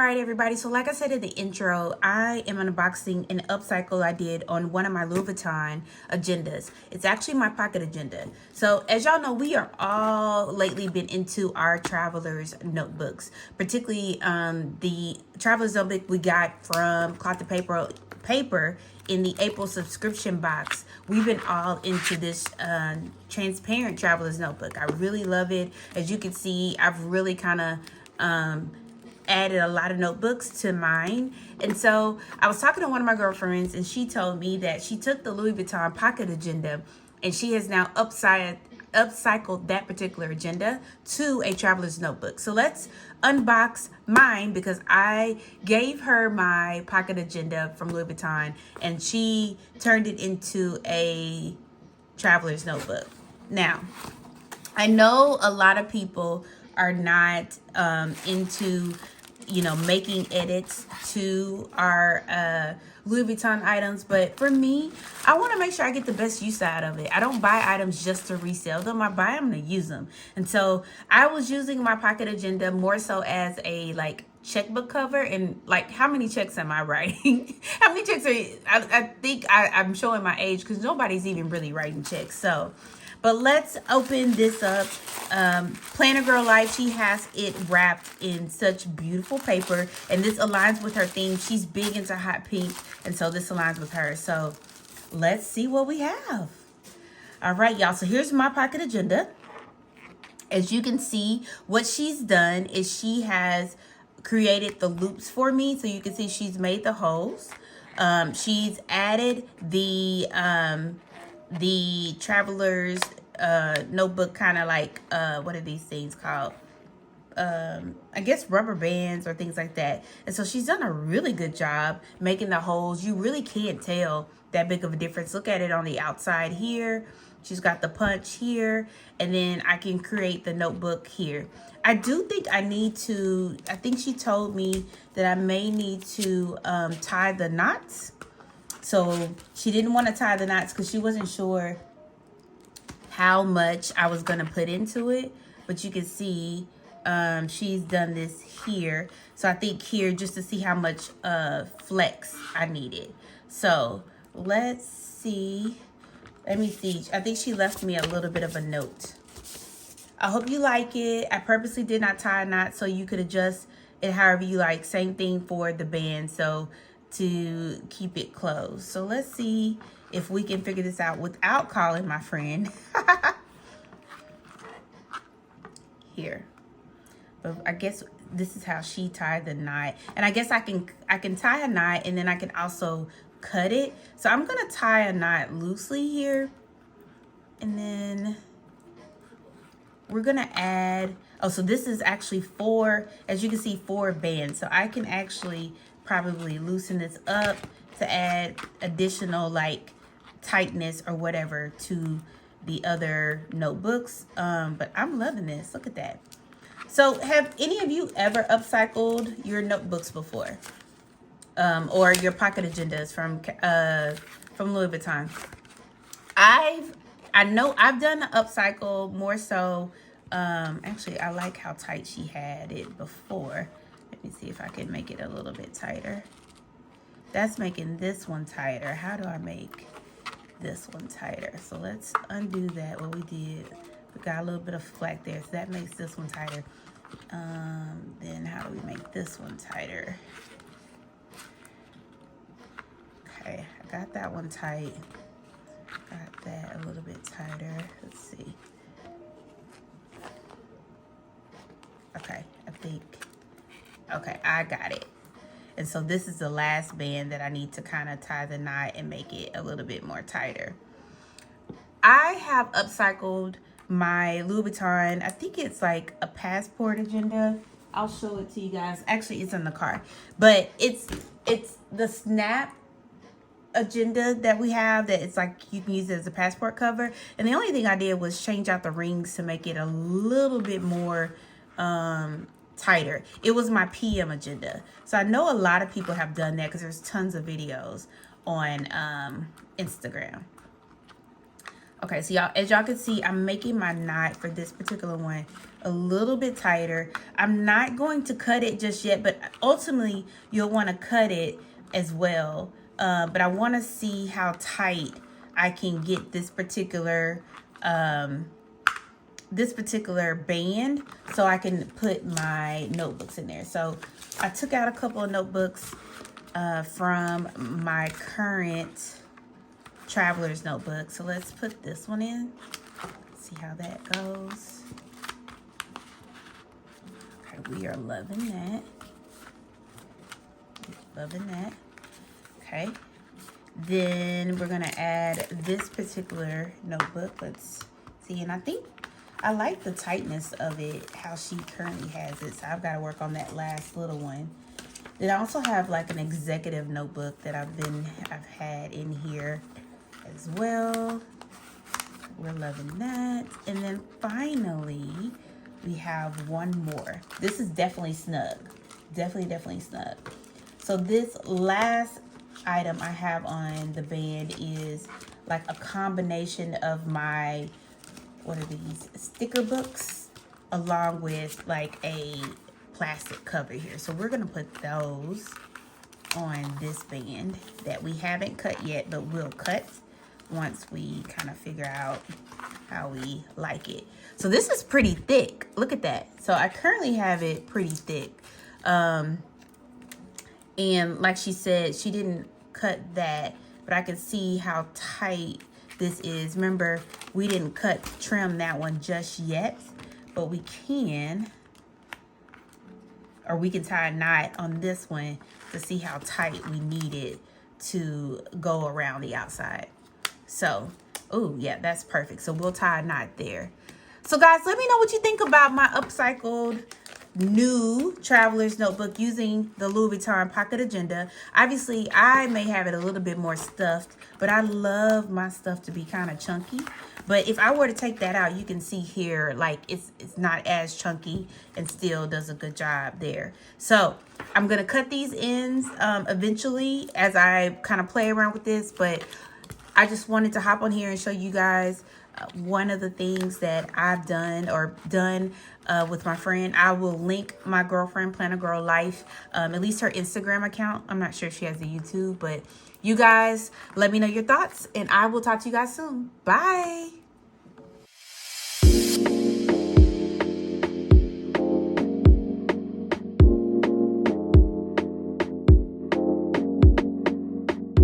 All right, everybody. So like I said in the intro, I am unboxing an upcycle I did on one of my Louis Vuitton agendas. It's actually my pocket agenda. So as y'all know, we are all lately been into our travelers notebooks, particularly the travelers notebook we got from Cloth to Paper in the April subscription box. We've been all into this transparent traveler's notebook. I really love it. As you can see, I've really kind of added a lot of notebooks to mine. And so I was talking to one of my girlfriends, and she told me that she took the Louis Vuitton Pocket Agenda and she has now upcycled that particular agenda to a traveler's notebook. So let's unbox mine, because I gave her my pocket agenda from Louis Vuitton and she turned it into a traveler's notebook. Now, I know a lot of people are not into, you know, making edits to our Louis Vuitton items, but for me, I want to make sure I get the best use out of it. I don't buy items just to resell them. I buy them to use them. And so I was using my pocket agenda more so as a checkbook cover. And how many checks am I writing? How many checks I think I'm showing my age, because nobody's even really writing checks. So but let's open this up. Planner Girl Life, she has it wrapped in such beautiful paper, and this aligns with her theme. She's big into hot pink, and so this aligns with her. So let's see what we have. All right, y'all. So here's my pocket agenda. As you can see, what she's done is she has created the loops for me. So you can see she's made the holes. She's added the traveler's notebook, kind of what are these things called? I guess rubber bands or things like that. And so she's done a really good job making the holes. You really can't tell that big of a difference. Look at it on the outside here. She's got the punch here, and then I can create the notebook here. I do think I think she told me that I may need to tie the knots. So she didn't want to tie the knots because she wasn't sure how much I was going to put into it. But you can see she's done this here. So I think here, just to see how much flex I needed. So let's see. Let me see. I think she left me a little bit of a note. I hope you like it. I purposely did not tie a knot so you could adjust it however you like. Same thing for the band. So to keep it closed. So let's see if we can figure this out without calling my friend. Here. But I guess this is how she tied the knot. And I guess I can tie a knot, and then I can also cut it. So I'm gonna tie a knot loosely here, and then we're gonna add, so this is actually 4, as you can see, 4 bands. So I can actually probably loosen this up to add additional tightness or whatever to the other notebooks. But I'm loving this. Look at that. So have any of you ever upcycled your notebooks before? Or your pocket agendas from Louis Vuitton? I know I've done the upcycle more so. Actually, I like how tight she had it before. Let me see if I can make it a little bit tighter. That's making this one tighter. How do I make this one tighter? So let's undo that, what we did. We got a little bit of slack there, so that makes this one tighter. Then how do we make this one tighter? Okay, I got that one tight. Got that a little bit tighter. Let's see. Okay, I think. Okay, I got it. And so this is the last band that I need to kind of tie the knot and make it a little bit more tighter. I have upcycled my Louis Vuitton. I think it's like a passport agenda. I'll show it to you guys. Actually, it's in the car. But it's the snap agenda that we have, that it's like you can use it as a passport cover. And the only thing I did was change out the rings to make it a little bit more tighter. It was my PM agenda. So I know a lot of people have done that because there's tons of videos on Instagram. Okay, so y'all, as y'all can see, I'm making my knot for this particular one a little bit tighter. I'm not going to cut it just yet, but ultimately you'll want to cut it as well. But I want to see how tight I can get this particular band so I can put my notebooks in there. So I took out a couple of notebooks from my current traveler's notebook. So let's put this one in. See how that goes. Okay, we are loving that. Loving that. Okay. Then we're gonna add this particular notebook. Let's see, and I think I like the tightness of it, how she currently has it. So I've got to work on that last little one. Then I also have like an executive notebook that I've had in here as well. We're loving that. And then finally, we have one more. This is definitely snug. Definitely snug. So this last item I have on the band is like a combination of my, what are these, sticker books, along with like a plastic cover here. So we're gonna put those on this band that we haven't cut yet, but we'll cut once we kind of figure out how we like it. So this is pretty thick. Look at that. So I currently have it pretty thick. And like she said, she didn't cut that, but I can see how tight this is. Remember, we didn't trim that one just yet, but we can, or we can tie a knot on this one to see how tight we need it to go around the outside. So, oh yeah, that's perfect. So we'll tie a knot there. So guys, let me know what you think about my upcycled new traveler's notebook using the Louis Vuitton Pocket Agenda. Obviously, I may have it a little bit more stuffed, but I love my stuff to be kind of chunky. But if I were to take that out, you can see here, like it's not as chunky and still does a good job there. So I'm going to cut these ends eventually as I kind of play around with this, but I just wanted to hop on here and show you guys one of the things that I've done with my friend. I will link my girlfriend, Planner Girl Life, at least her Instagram account. I'm not sure if she has a YouTube, but you guys let me know your thoughts and I will talk to you guys soon. Bye.